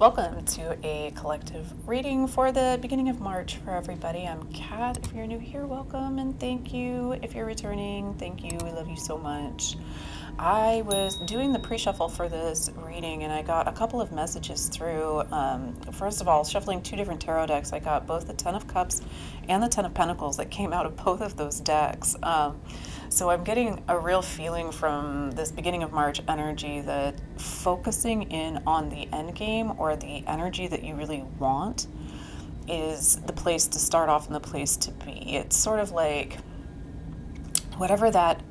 Welcome to a collective reading for the beginning of March for everybody. I'm Kat. If you're new here, welcome and thank you. If you're returning, thank you. We love you so much. I was doing the pre-shuffle for this reading and I got a couple of messages through. First of all, shuffling two different tarot decks, I got both the Ten of Cups and the Ten of Pentacles that came out of both of those decks. So I'm getting a real feeling from this beginning of March energy that focusing in on the end game or the energy that you really want is the place to start off and the place to be. It's sort of like whatever that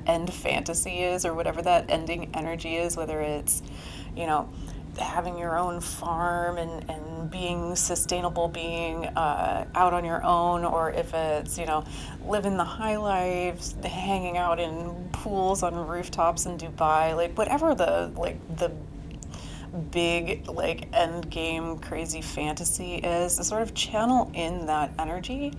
end fantasy is, or whatever that ending energy is, whether it's, having your own farm and being sustainable, being out on your own, or if it's, living the high life, hanging out in pools on rooftops in Dubai, like whatever the big end game crazy fantasy is, to sort of channel in that energy,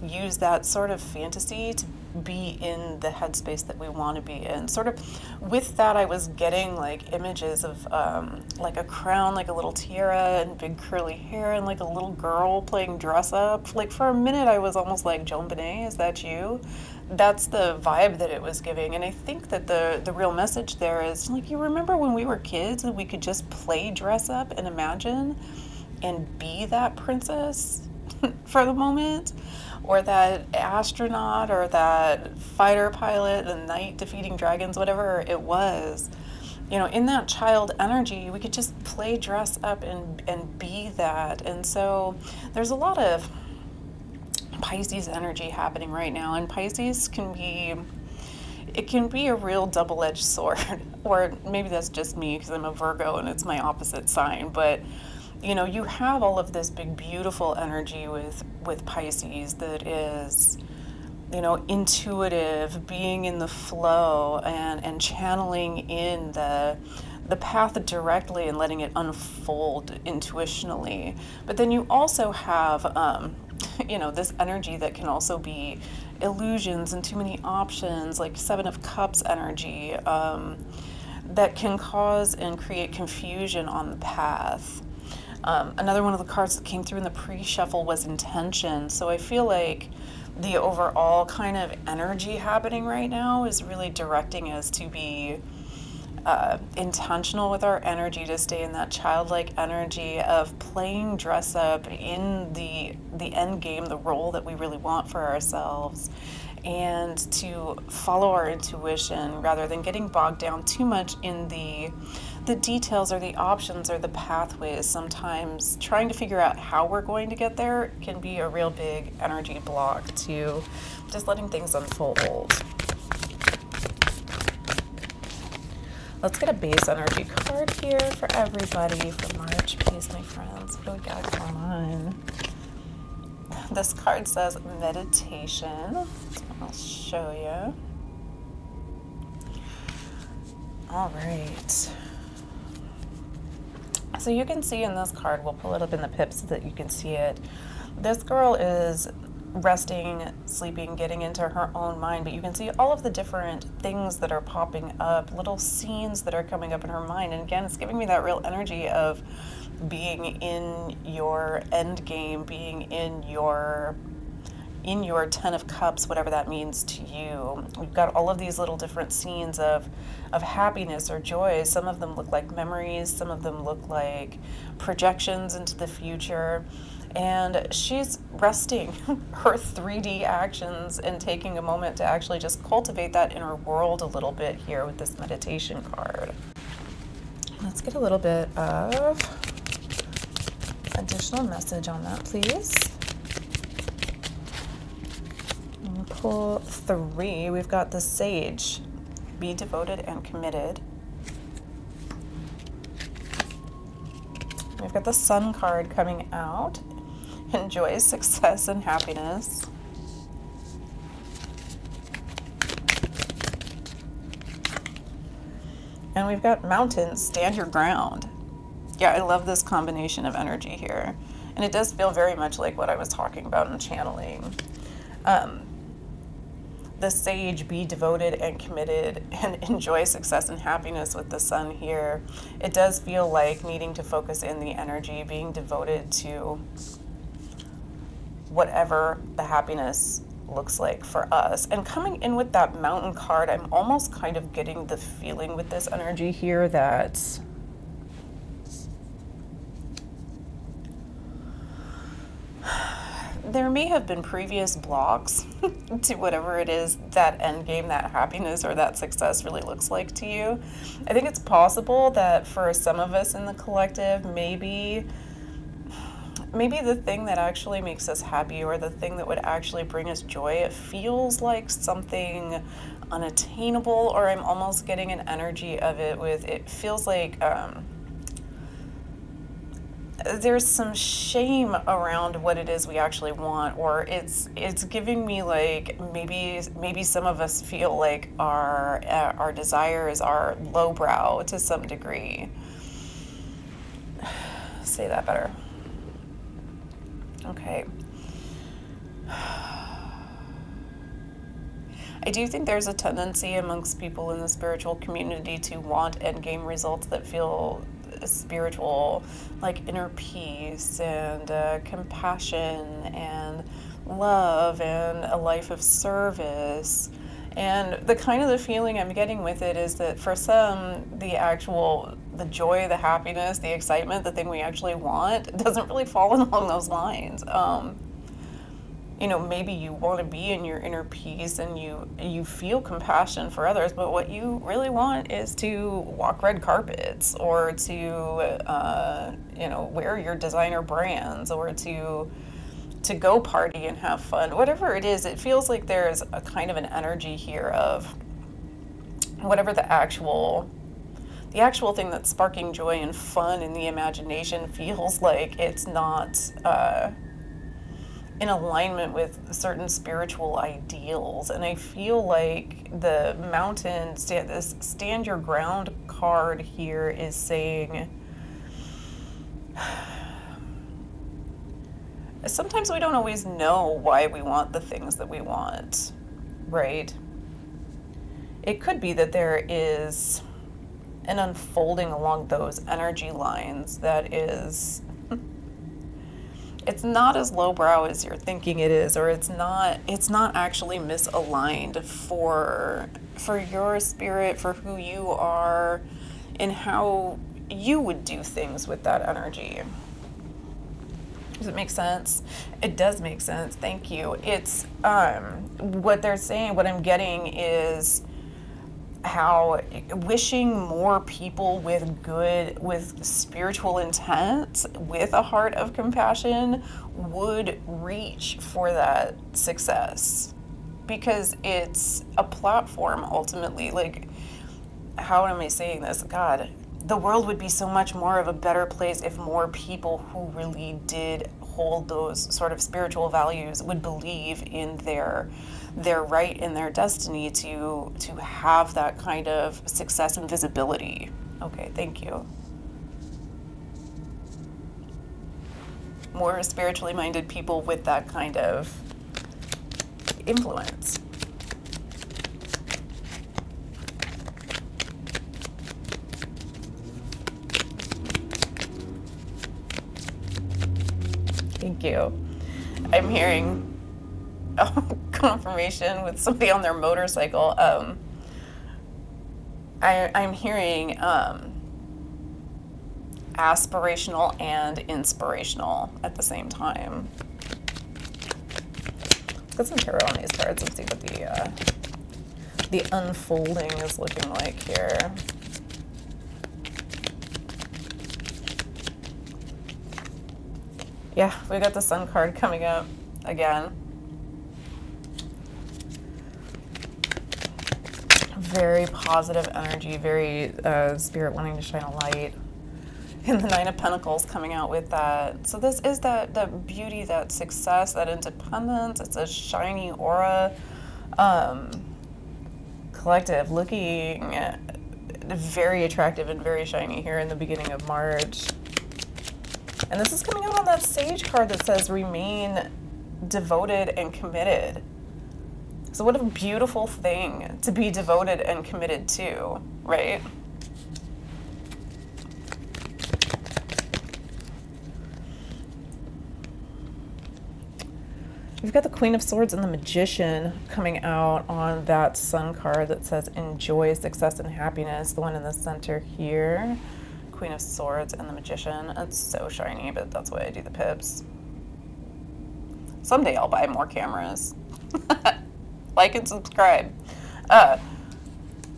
use that sort of fantasy to be in the headspace that we want to be in. Sort of with that, I was getting images of a crown, like a little tiara and big curly hair, and like a little girl playing dress up. Like for a minute I was almost like, Joan Benet, is that you? That's the vibe that it was giving. And I think that the real message there is, you remember when we were kids and we could just play dress up and imagine and be that princess for the moment, or that astronaut, or that fighter pilot, the knight defeating dragons, whatever it was. In that child energy, we could just play dress up and be that. And so there's a lot of Pisces energy happening right now, and Pisces can be a real double-edged sword. Or maybe that's just me because I'm a Virgo and it's my opposite sign, but you have all of this big, beautiful energy with Pisces that is, intuitive, being in the flow and channeling in the path directly and letting it unfold intuitionally. But then you also have, this energy that can also be illusions and too many options, like Seven of Cups energy, that can cause and create confusion on the path. Another one of the cards that came through in the pre-shuffle was intention. So I feel like the overall kind of energy happening right now is really directing us to be intentional with our energy, to stay in that childlike energy of playing dress up in the end game, the role that we really want for ourselves, and to follow our intuition rather than getting bogged down too much in the details or the options or the pathways. Sometimes trying to figure out how we're going to get there can be a real big energy block to just letting things unfold. Let's get a base energy card here for everybody for March, please, my friends. What do we got going on? This card says meditation. I'll show you. All right. So you can see in this card, we'll pull it up in the pips so that you can see it. This girl is resting, sleeping, getting into her own mind, but you can see all of the different things that are popping up, little scenes that are coming up in her mind. And again, it's giving me that real energy of being in your end game, being in your Ten of Cups, whatever that means to you. We've got all of these little different scenes of happiness or joy. Some of them look like memories, some of them look like projections into the future. And she's resting her 3D actions and taking a moment to actually just cultivate that inner world a little bit here with this meditation card. Let's get a little bit of additional message on that, please. Pull 3. We've got the Sage. Be devoted and committed. We've got the Sun card coming out. Enjoy success and happiness. And we've got Mountains. Stand your ground. Yeah, I love this combination of energy here. And it does feel very much like what I was talking about in channeling. the sage, be devoted and committed and enjoy success and happiness with the sun here. It does feel like needing to focus in the energy, being devoted to whatever the happiness looks like for us. And coming in with that mountain card, I'm almost kind of getting the feeling with this energy here that there may have been previous blocks to whatever it is that end game, that happiness or that success really looks like to you. I think it's possible that for some of us in the collective, maybe the thing that actually makes us happy or the thing that would actually bring us joy, it feels like something unattainable, or I'm almost getting an energy of it with, it feels like there's some shame around what it is we actually want, or it's giving me like maybe some of us feel like our desires are lowbrow to some degree. Say that better. Okay. I do think there's a tendency amongst people in the spiritual community to want endgame results that feel spiritual, like inner peace and compassion and love and a life of service. And the kind of the feeling I'm getting with it is that for some, the joy, the happiness, the excitement, the thing we actually want doesn't really fall along those lines. Maybe you want to be in your inner peace and you feel compassion for others, but what you really want is to walk red carpets or to, wear your designer brands or to go party and have fun. Whatever it is, it feels like there's a kind of an energy here of whatever the actual thing that's sparking joy and fun in the imagination feels like it's not in alignment with certain spiritual ideals. And I feel like the mountain, this stand your ground card here is saying, sometimes we don't always know why we want the things that we want, right? It could be that there is an unfolding along those energy lines that is, it's not as lowbrow as you're thinking it is, or it's not actually misaligned for your spirit, for who you are, and how you would do things with that energy. Does it make sense? It does make sense. Thank you. It's what they're saying, what I'm getting is how wishing more people with spiritual intent, with a heart of compassion, would reach for that success, because it's a platform ultimately. Like, how am I saying this? God, the world would be so much more of a better place if more people who really did hold those sort of spiritual values would believe in their right and their destiny to have that kind of success and visibility. Okay, thank you. More spiritually minded people with that kind of influence. Thank you. I'm hearing confirmation with somebody on their motorcycle. I'm hearing aspirational and inspirational at the same time. Let's get some tarot on these cards and see what the unfolding is looking like here. Yeah, we got the Sun card coming up again. Very positive energy, very spirit wanting to shine a light. And the Nine of Pentacles coming out with that. So this is that beauty, that success, that independence. It's a shiny aura. Collective looking very attractive and very shiny here in the beginning of March. And this is coming out on that Sage card that says remain devoted and committed. So what a beautiful thing to be devoted and committed to, right? We've got the Queen of Swords and the Magician coming out on that Sun card that says enjoy success and happiness, the one in the center here. Queen of Swords and the Magician. It's so shiny, but that's why I do the pips. Someday I'll buy more cameras. Like and subscribe.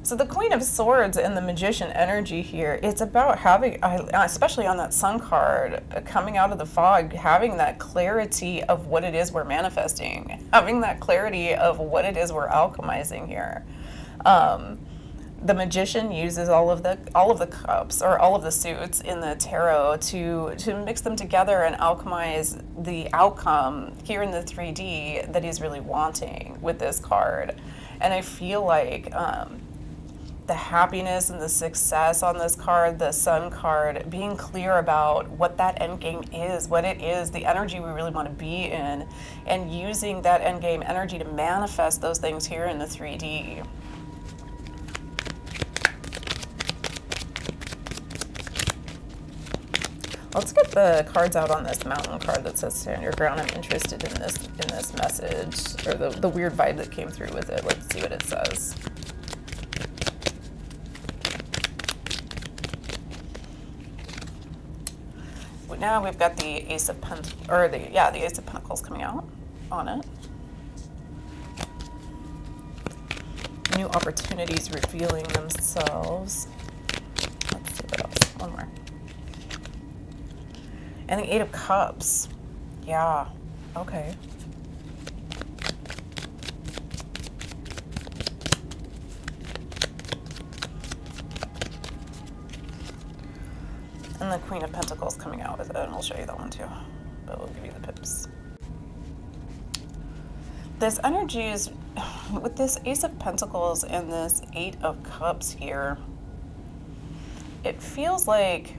So the Queen of Swords and the Magician energy here, it's about having, especially on that Sun card, coming out of the fog, having that clarity of what it is we're manifesting, having that clarity of what it is we're alchemizing here. The Magician uses all of the cups or all of the suits in the tarot to mix them together and alchemize the outcome here in the 3D that he's really wanting with this card. And I feel like the happiness and the success on this card, the Sun card, being clear about what that end game is, what it is, the energy we really want to be in, and using that end game energy to manifest those things here in the 3D. Let's get the cards out on this Mountain card that says stand your ground. I'm interested in this message, or the weird vibe that came through with it. Let's see what it says. Now we've got the Ace of Pentacles, or the Ace of Pentacles coming out on it. New opportunities revealing themselves. Let's see what else. One more. And the Eight of Cups. Yeah. Okay. And the Queen of Pentacles coming out with it, and we'll show you that one too, but we'll give you the pips. This energy is, with this Ace of Pentacles and this Eight of Cups here, it feels like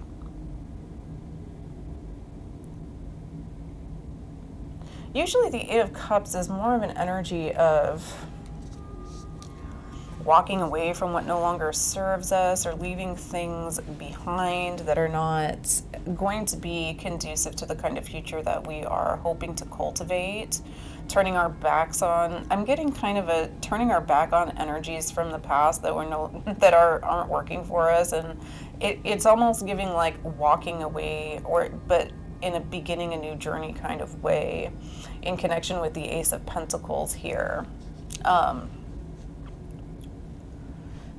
usually the Eight of Cups is more of an energy of walking away from what no longer serves us or leaving things behind that are not going to be conducive to the kind of future that we are hoping to cultivate. Turning our backs on, I'm getting kind of a turning our back on energies from the past that aren't working for us, and it's almost giving like walking away, but in a beginning a new journey kind of way, in connection with the Ace of Pentacles here.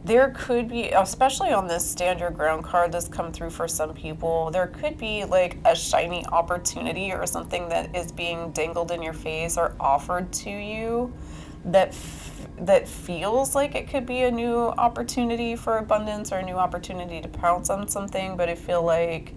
There could be, especially on this stand your ground card that's come through for some people, there could be like a shiny opportunity or something that is being dangled in your face or offered to you that feels like it could be a new opportunity for abundance or a new opportunity to pounce on something, but I feel like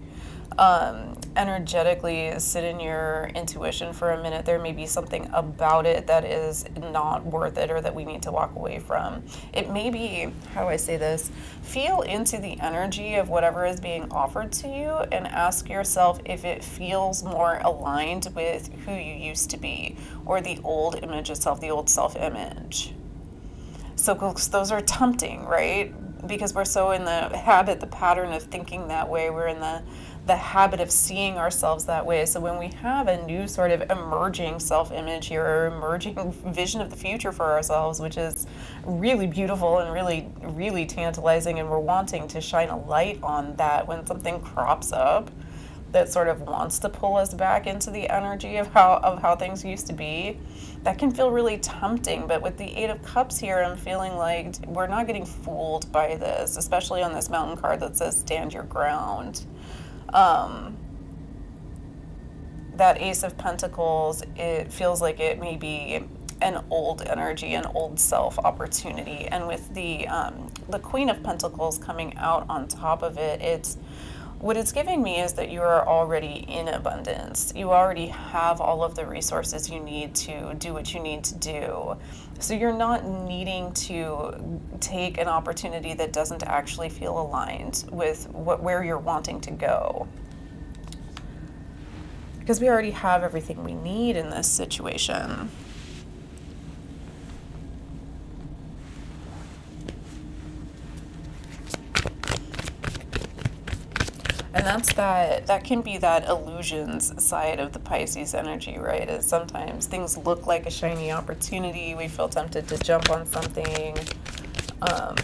energetically sit in your intuition for a minute. There may be something about it that is not worth it or that we need to walk away from. It may be, how do I say this, feel into the energy of whatever is being offered to you and ask yourself if it feels more aligned with who you used to be or the old image of self, the old self-image. So those are tempting, right? Because we're so in the habit, the pattern of thinking that way. We're in the habit of seeing ourselves that way. So when we have a new sort of emerging self-image here, or emerging vision of the future for ourselves, which is really beautiful and really, really tantalizing, and we're wanting to shine a light on that, when something crops up that sort of wants to pull us back into the energy of how things used to be, that can feel really tempting. But with the Eight of Cups here, I'm feeling like we're not getting fooled by this, especially on this Mountain card that says stand your ground. That Ace of Pentacles, it feels like it may be an old energy, an old self opportunity. And with the Queen of Pentacles coming out on top of it, what it's giving me is that you are already in abundance. You already have all of the resources you need to do what you need to do. So you're not needing to take an opportunity that doesn't actually feel aligned with where you're wanting to go. Because we already have everything we need in this situation. And that can be that illusions side of the Pisces energy, right? Is sometimes things look like a shiny opportunity. We feel tempted to jump on something. Um,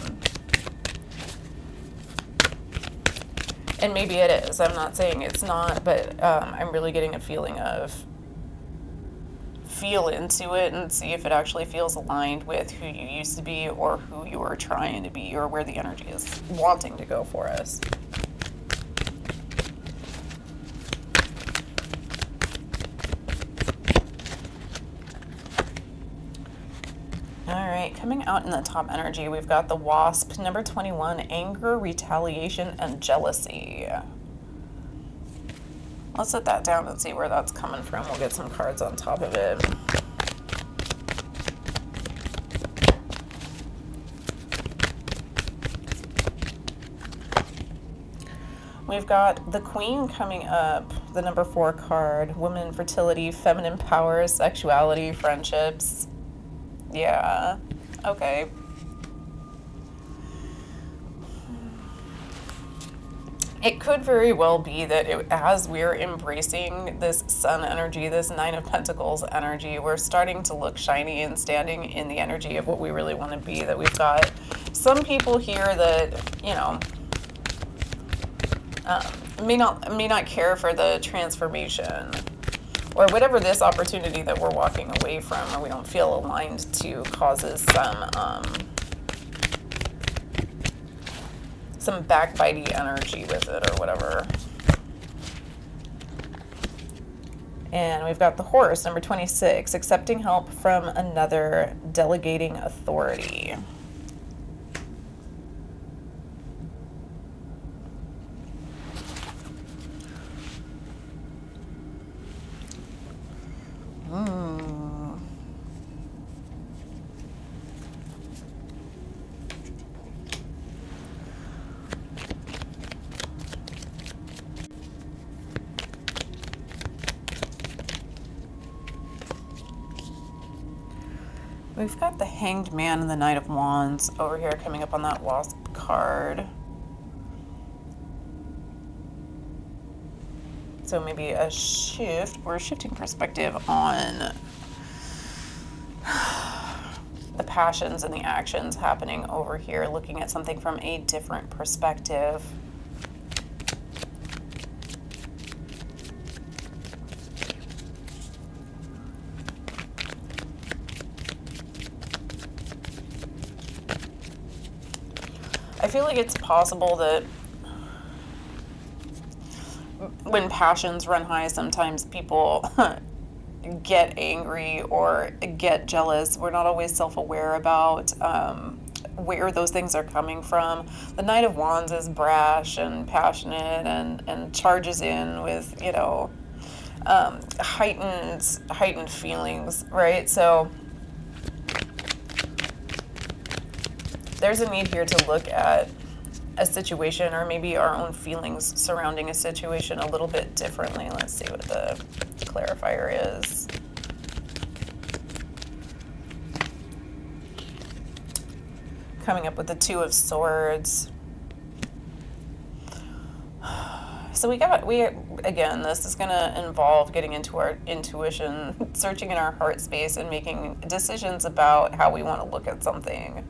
and maybe it is. I'm not saying it's not, but I'm really getting a feeling of feel into it and see if it actually feels aligned with who you used to be or who you are trying to be or where the energy is wanting to go for us. All right, coming out in the top energy, we've got the Wasp, number 21, anger, retaliation, and jealousy. Let's set that down and see where that's coming from. We'll get some cards on top of it. We've got the Queen coming up, the number 4 card, woman, fertility, feminine power, sexuality, friendships. Yeah, okay. It could very well be that as we're embracing this sun energy, this 9 of Pentacles energy, we're starting to look shiny and standing in the energy of what we really want to be. That we've got some people here that, you know, may not care for the transformation or whatever this opportunity that we're walking away from or we don't feel aligned to causes some backbiting energy with it or whatever. And we've got the Horse, number 26, accepting help from another, delegating authority. We've got the Hanged Man and the Knight of Wands over here coming up on that Wasp card. So maybe a shift or a shifting perspective on the passions and the actions happening over here, looking at something from a different perspective. I feel like it's possible that when passions run high, sometimes people get angry or get jealous. We're not always self-aware about where those things are coming from. The Knight of Wands is brash and passionate and charges in with, you know, heightened feelings, right? So there's a need here to look at a situation or maybe our own feelings surrounding a situation a little bit differently. Let's see what the clarifier is. Coming up with the Two of Swords. So again, this is going to involve getting into our intuition, searching in our heart space and making decisions about how we want to look at something.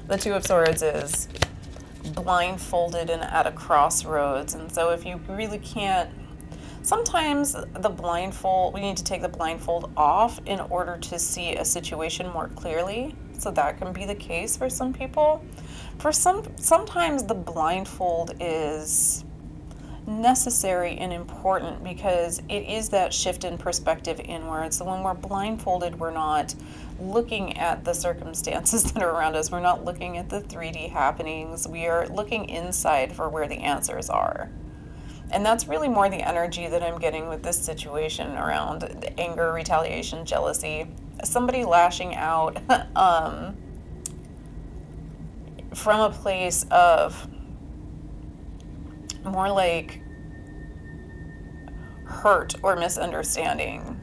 The Two of Swords is blindfolded and at a crossroads. And so if you really can't, sometimes we need to take the blindfold off in order to see a situation more clearly. So that can be the case for some people. Sometimes the blindfold is necessary and important because it is that shift in perspective inward. So when we're blindfolded, we're not looking at the circumstances that are around us. We're not looking at the 3D happenings. We are looking inside for where the answers are. And that's really more the energy that I'm getting with this situation around the anger, retaliation, jealousy. Somebody lashing out from a place of more like hurt or misunderstanding.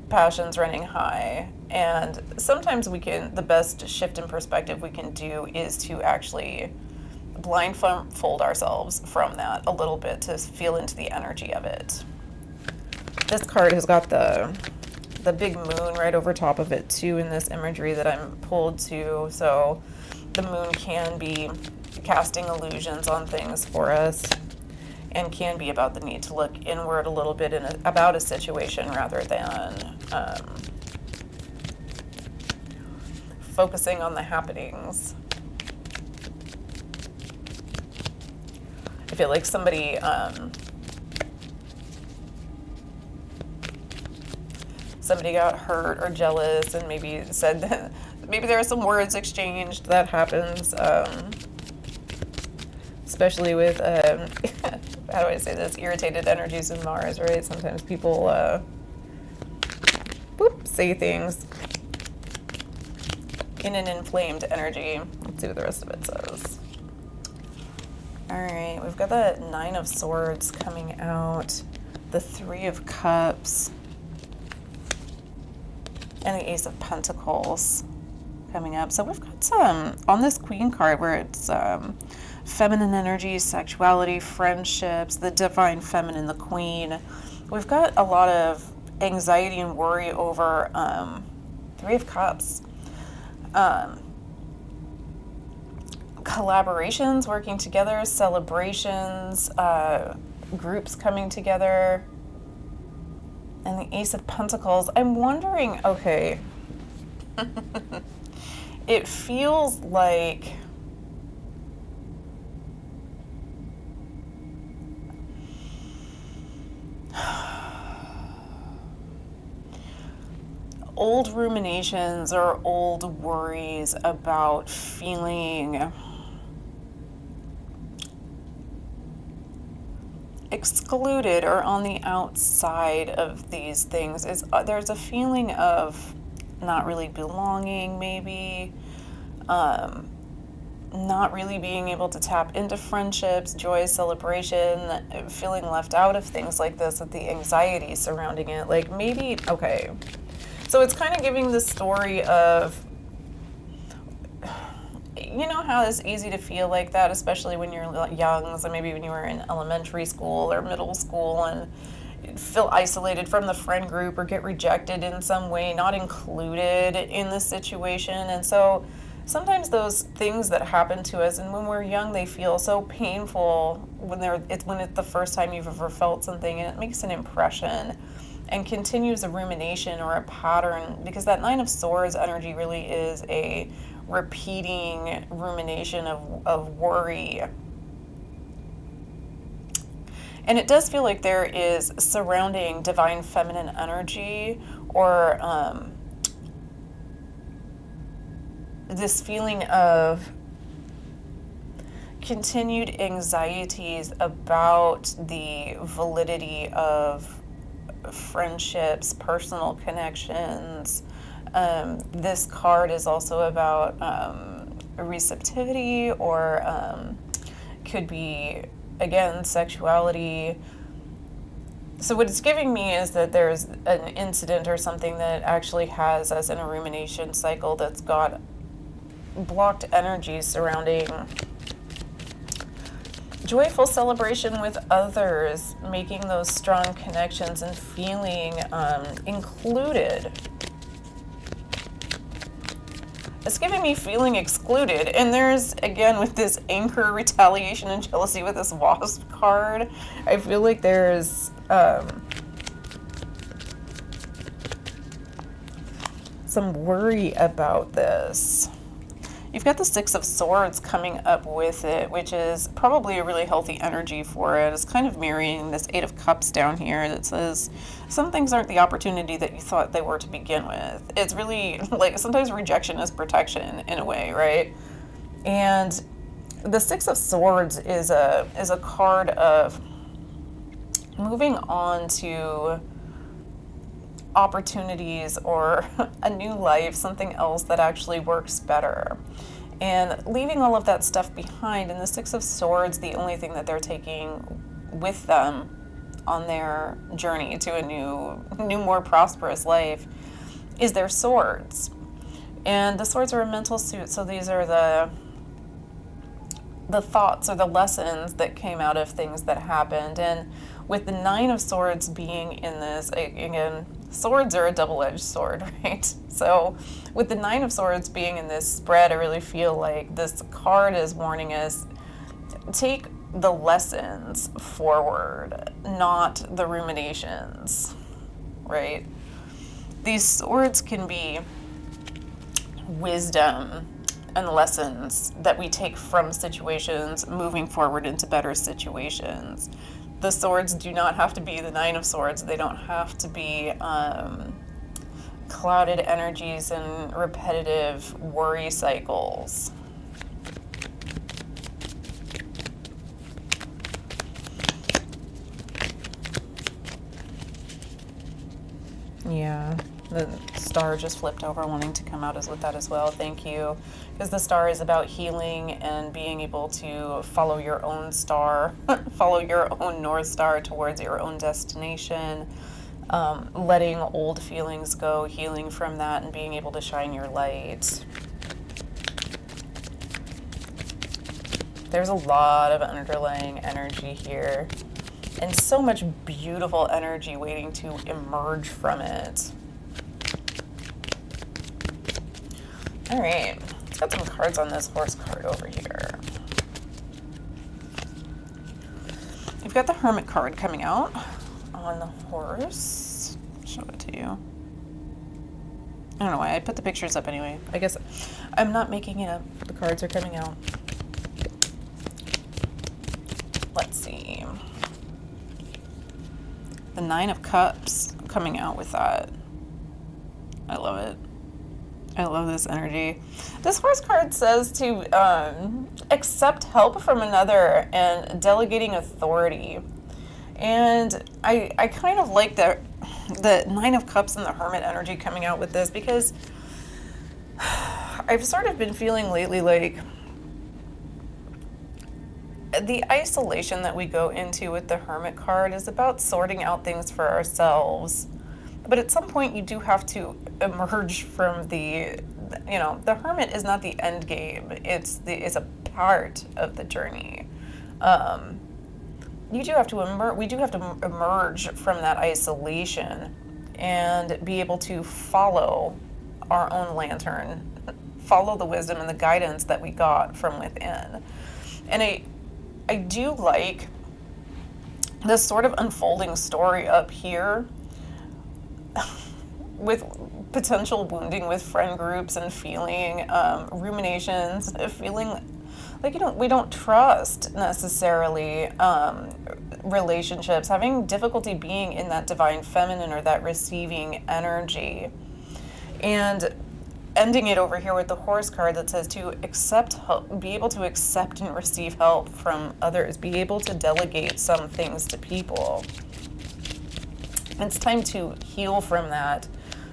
passions running high. And sometimes the best shift in perspective we can do is to actually blindfold ourselves from that a little bit to feel into the energy of it. This card has got the big moon right over top of it too in this imagery that I'm pulled to. So the moon can be casting illusions on things for us and can be about the need to look inward a little bit about a situation rather than focusing on the happenings. I feel like somebody got hurt or jealous and maybe said that maybe there are some words exchanged. That happens, especially with how do I say this, irritated energies in Mars, right? Sometimes people say things in an inflamed energy. Let's see what the rest of it says. All right, we've got the Nine of Swords coming out, the Three of Cups, and the Ace of Pentacles coming up. So we've got some, on this Queen card where it's feminine energy, sexuality, friendships, the divine feminine, the Queen. We've got a lot of anxiety and worry over Three of Cups. Collaborations, working together, celebrations, groups coming together, and the Ace of Pentacles. I'm wondering, okay, it feels like old ruminations or old worries about feeling excluded or on the outside of these things. There's a feeling of not really belonging, maybe not really being able to tap into friendships, joy, celebration, feeling left out of things like this, with the anxiety surrounding it. Like maybe, okay, so it's kind of giving the story of, you know how it's easy to feel like that, especially when you're young, so maybe when you were in elementary school or middle school and feel isolated from the friend group or get rejected in some way, not included in the situation. And so sometimes those things that happen to us, and when we're young, they feel so painful when it's the first time you've ever felt something, and it makes an impression and continues a rumination or a pattern, because that Nine of Swords energy really is a repeating rumination of worry. And it does feel like there is surrounding divine feminine energy, or this feeling of continued anxieties about the validity of friendships, personal connections. This card is also about receptivity, or could be, again, sexuality. So what it's giving me is that there's an incident or something that actually has us in a rumination cycle that's got blocked energies surrounding joyful celebration with others, making those strong connections and feeling included. It's giving me feeling excluded. And there's, again, with this anger, retaliation, and jealousy with this Wasp card, I feel like there's some worry about this. You've got the Six of Swords coming up with it, which is probably a really healthy energy for it. It's kind of mirroring this Eight of Cups down here that says some things aren't the opportunity that you thought they were to begin with. It's really like sometimes rejection is protection in a way, right? And the Six of Swords is a card of moving on to opportunities or a new life, something else that actually works better, and leaving all of that stuff behind. And the Six of Swords, the only thing that they're taking with them on their journey to a new, more prosperous life is their swords. And the swords are a mental suit, so these are the thoughts or the lessons that came out of things that happened. And with the Nine of Swords being in this, again, swords are a double-edged sword, right? So with the Nine of Swords being in this spread, I really feel like this card is warning us, take the lessons forward, not the ruminations, right? These swords can be wisdom and lessons that we take from situations moving forward into better situations. The swords do not have to be the Nine of Swords. They don't have to be clouded energies and repetitive worry cycles. Yeah, the star just flipped over wanting to come out with that as well. Thank you. Because the star is about healing and being able to follow your own star, follow your own North Star towards your own destination, letting old feelings go, healing from that, and being able to shine your light. There's a lot of underlying energy here, and so much beautiful energy waiting to emerge from it. All right, let's get some cards on this horse card over here. We've got the Hermit card coming out on the horse. Show it to you. I don't know why I put the pictures up anyway. I guess I'm not making it up. The cards are coming out. Let's see. The Nine of Cups coming out with that. I love it. I love this energy. This horse card says to accept help from another and delegating authority. And I kind of like the Nine of Cups and the Hermit energy coming out with this, because I've sort of been feeling lately like the isolation that we go into with the Hermit card is about sorting out things for ourselves. But at some point you do have to emerge from the Hermit is not the end game. It's a part of the journey. We do have to emerge from that isolation and be able to follow our own lantern, follow the wisdom and the guidance that we got from within. And I do like this sort of unfolding story up here with potential wounding with friend groups and feeling ruminations, feeling like we don't trust necessarily relationships, having difficulty being in that divine feminine or that receiving energy, and ending it over here with the horse card that says to accept help, be able to accept and receive help from others, be able to delegate some things to people. It's time to heal from that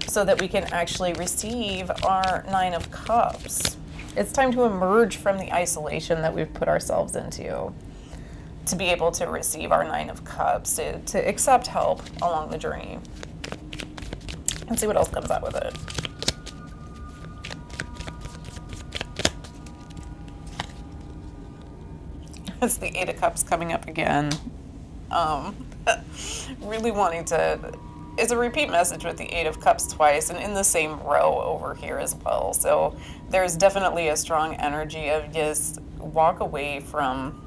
so that we can actually receive our Nine of Cups. It's time to emerge from the isolation that we've put ourselves into to be able to receive our Nine of Cups, to accept help along the journey. And see what else comes out with it. It's the Eight of Cups coming up again. Really wanting to, it's a repeat message with the Eight of Cups twice and in the same row over here as well. So there's definitely a strong energy of just walk away from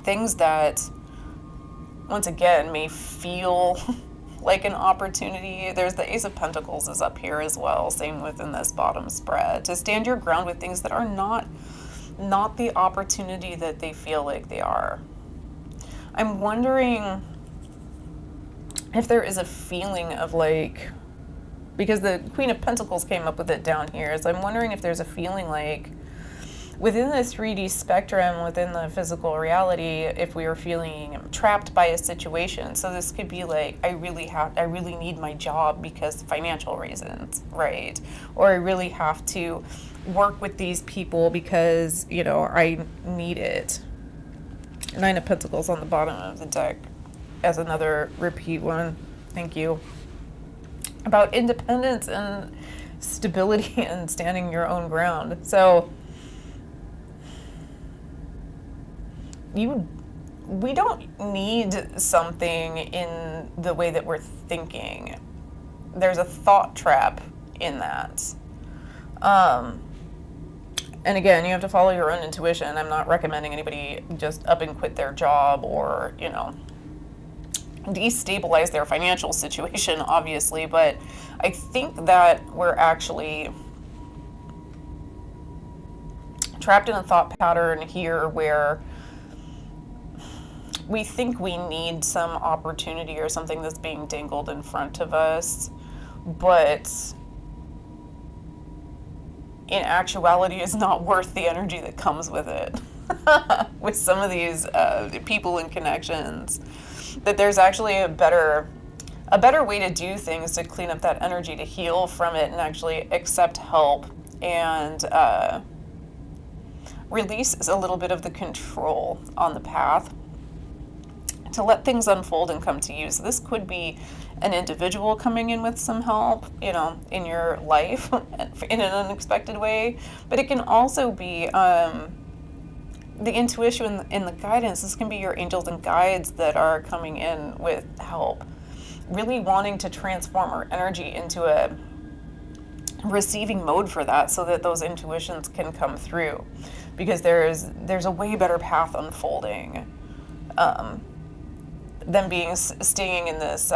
things that, once again, may feel like an opportunity. There's the Ace of Pentacles is up here as well. Same within this bottom spread. To stand your ground with things that are not the opportunity that they feel like they are. I'm wondering if there is a feeling of like, because the Queen of Pentacles came up with it down here, so I'm wondering if there's a feeling like within the 3D spectrum, within the physical reality, if we are feeling trapped by a situation. So this could be like, I really need my job because financial reasons, right? Or I really have to work with these people because, I need it. Nine of Pentacles on the bottom of the deck as another repeat one. Thank you. About independence and stability and standing your own ground. So we don't need something in the way that we're thinking. There's a thought trap in that. And again, you have to follow your own intuition. I'm not recommending anybody just up and quit their job or, destabilize their financial situation, obviously. But I think that we're actually trapped in a thought pattern here where we think we need some opportunity or something that's being dangled in front of us, but in actuality is not worth the energy that comes with it. With some of these people and connections, that there's actually a better way to do things to clean up that energy, to heal from it, and actually accept help and release a little bit of the control on the path, to let things unfold and come to you. So this could be an individual coming in with some help, in your life in an unexpected way, but it can also be the intuition and the guidance. This can be your angels and guides that are coming in with help, really wanting to transform our energy into a receiving mode for that, so that those intuitions can come through, because there's a way better path unfolding than staying in this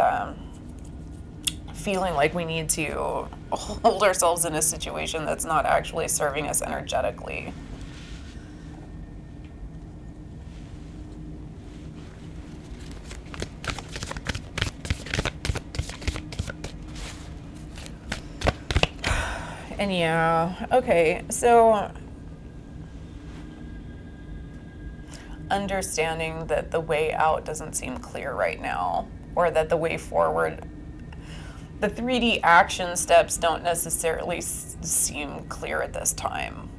feeling like we need to hold ourselves in a situation that's not actually serving us energetically. And yeah, okay, so understanding that the way out doesn't seem clear right now, or that the way forward, the 3D action steps don't necessarily seem clear at this time.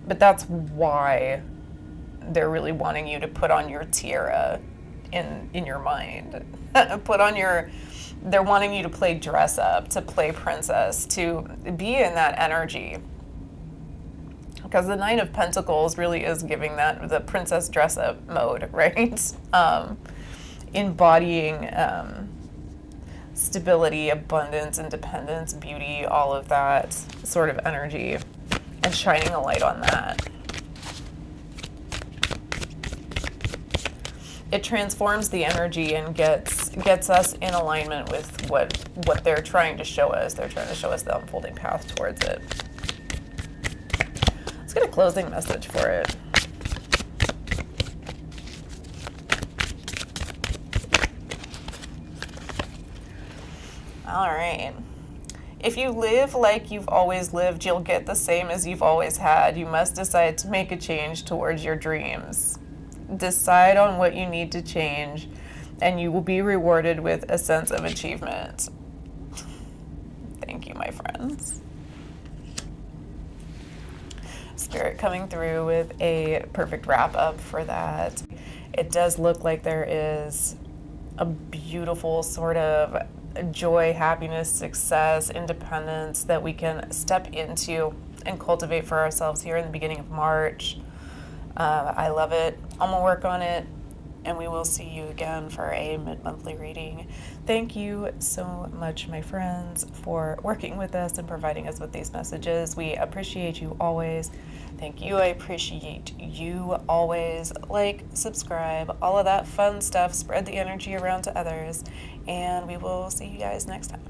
But that's why they're really wanting you to put on your tiara in your mind. They're wanting you to play dress up, to play princess, to be in that energy. Because the Nine of Pentacles really is giving that the princess dress up mode, right? Embodying stability, abundance, independence, beauty, all of that sort of energy, and shining a light on that. It transforms the energy and gets us in alignment with what they're trying to show us. They're trying to show us the unfolding path towards it. Let's get a closing message for it. All right. If you live like you've always lived, you'll get the same as you've always had. You must decide to make a change towards your dreams. Decide on what you need to change, and you will be rewarded with a sense of achievement. Thank you, my friends. Spirit coming through with a perfect wrap up for that. It does look like there is a beautiful sort of joy, happiness, success, independence that we can step into and cultivate for ourselves here in the beginning of March. I love it. I'm gonna work on it, and we will see you again for a mid-monthly reading. Thank you so much, my friends, for working with us and providing us with these messages. We appreciate you always. Thank you. I appreciate you always. Like, subscribe, all of that fun stuff. Spread the energy around to others, and we will see you guys next time.